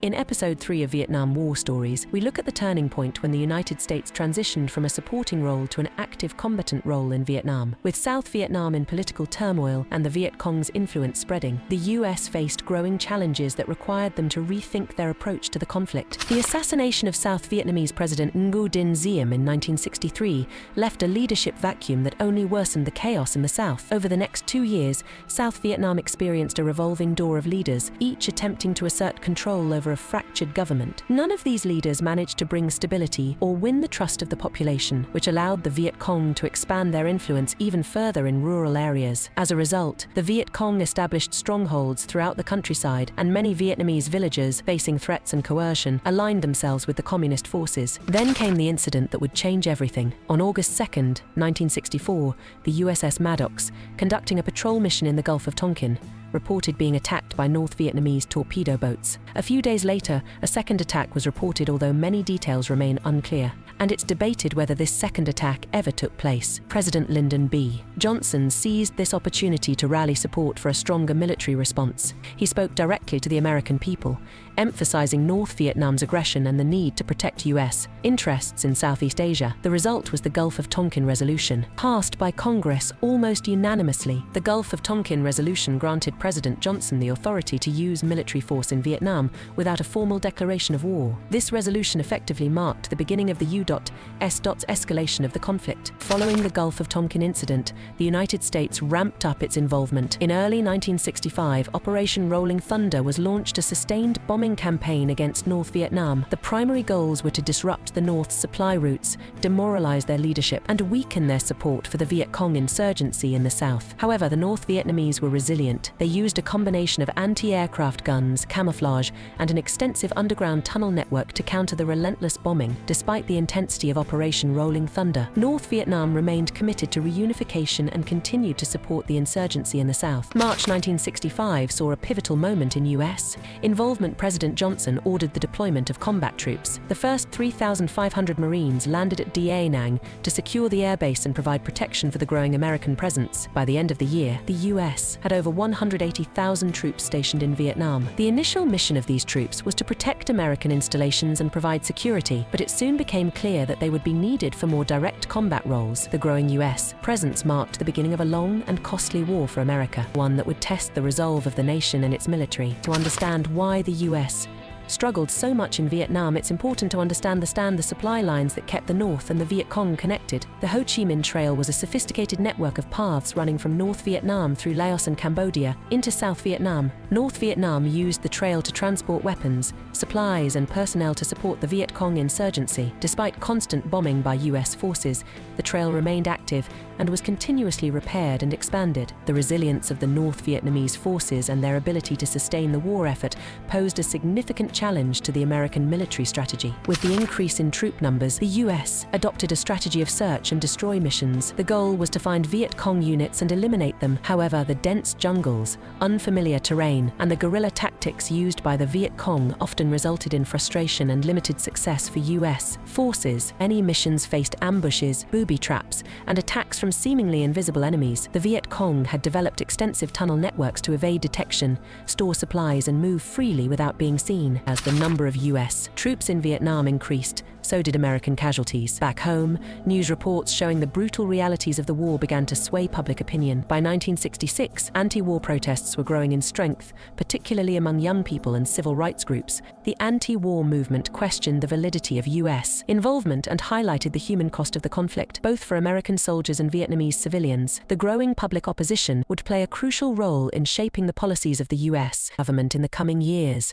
In Episode 3 of Vietnam War Stories, we look at the turning point when the United States transitioned from a supporting role to an active combatant role in Vietnam. With South Vietnam in political turmoil and the Viet Cong's influence spreading, the US faced growing challenges that required them to rethink their approach to the conflict. The assassination of South Vietnamese President Ngo Dinh Diem in 1963 left a leadership vacuum that only worsened the chaos in the South. Over the next 2 years, South Vietnam experienced a revolving door of leaders, each attempting to assert control over a fractured government. None of these leaders managed to bring stability or win the trust of the population, which allowed the Viet Cong to expand their influence even further in rural areas. As a result, the Viet Cong established strongholds throughout the countryside, and many Vietnamese villagers, facing threats and coercion, aligned themselves with the communist forces. Then came the incident that would change everything. On August 2nd, 1964, the USS Maddox, conducting a patrol mission in the Gulf of Tonkin, reported being attacked by North Vietnamese torpedo boats. A few days later, a second attack was reported, although many details remain unclear, and it's debated whether this second attack ever took place. President Lyndon B. Johnson seized this opportunity to rally support for a stronger military response. He spoke directly to the American people, emphasizing North Vietnam's aggression and the need to protect US interests in Southeast Asia. The result was the Gulf of Tonkin Resolution, passed by Congress almost unanimously. The Gulf of Tonkin Resolution granted President Johnson the authority to use military force in Vietnam without a formal declaration of war. This resolution effectively marked the beginning of the U.S. escalation of the conflict. Following the Gulf of Tonkin incident, the United States ramped up its involvement. In early 1965, Operation Rolling Thunder was launched, a sustained bombing campaign against North Vietnam. The primary goals were to disrupt the North's supply routes, demoralize their leadership, and weaken their support for the Viet Cong insurgency in the South. However, the North Vietnamese were resilient. They used a combination of anti-aircraft guns, camouflage, and an extensive underground tunnel network to counter the relentless bombing. Despite the intensity of Operation Rolling Thunder, North Vietnam remained committed to reunification and continued to support the insurgency in the South. March 1965 saw a pivotal moment in US involvement. President Johnson ordered the deployment of combat troops. The first 3,500 Marines landed at Da Nang to secure the airbase and provide protection for the growing American presence. By the end of the year, the US had over 180,000 troops stationed in Vietnam. The initial mission of these troops was to protect American installations and provide security, but it soon became clear that they would be needed for more direct combat roles. The growing US presence marked the beginning of a long and costly war for America, one that would test the resolve of the nation and its military. To understand why the US struggled so much in Vietnam, it's important to understand the supply lines that kept the North and the Viet Cong connected. The Ho Chi Minh Trail was a sophisticated network of paths running from North Vietnam through Laos and Cambodia into South Vietnam. North Vietnam used the trail to transport weapons, supplies, and personnel to support the Viet Cong insurgency. Despite constant bombing by US forces, the trail remained active and was continuously repaired and expanded. The resilience of the North Vietnamese forces and their ability to sustain the war effort posed a significant challenge to the American military strategy. With the increase in troop numbers, the US adopted a strategy of search and destroy missions. The goal was to find Viet Cong units and eliminate them. However, the dense jungles, unfamiliar terrain, and the guerrilla tactics used by the Viet Cong often resulted in frustration and limited success for US forces. Many missions faced ambushes, booby traps, and attacks from seemingly invisible enemies. The Viet Cong had developed extensive tunnel networks to evade detection, store supplies, and move freely without being seen. As the number of US troops in Vietnam increased, so did American casualties. Back home, news reports showing the brutal realities of the war began to sway public opinion. By 1966, anti-war protests were growing in strength, particularly among young people and civil rights groups. The anti-war movement questioned the validity of US involvement and highlighted the human cost of the conflict, both for American soldiers and Vietnamese civilians. The growing public opposition would play a crucial role in shaping the policies of the US government in the coming years.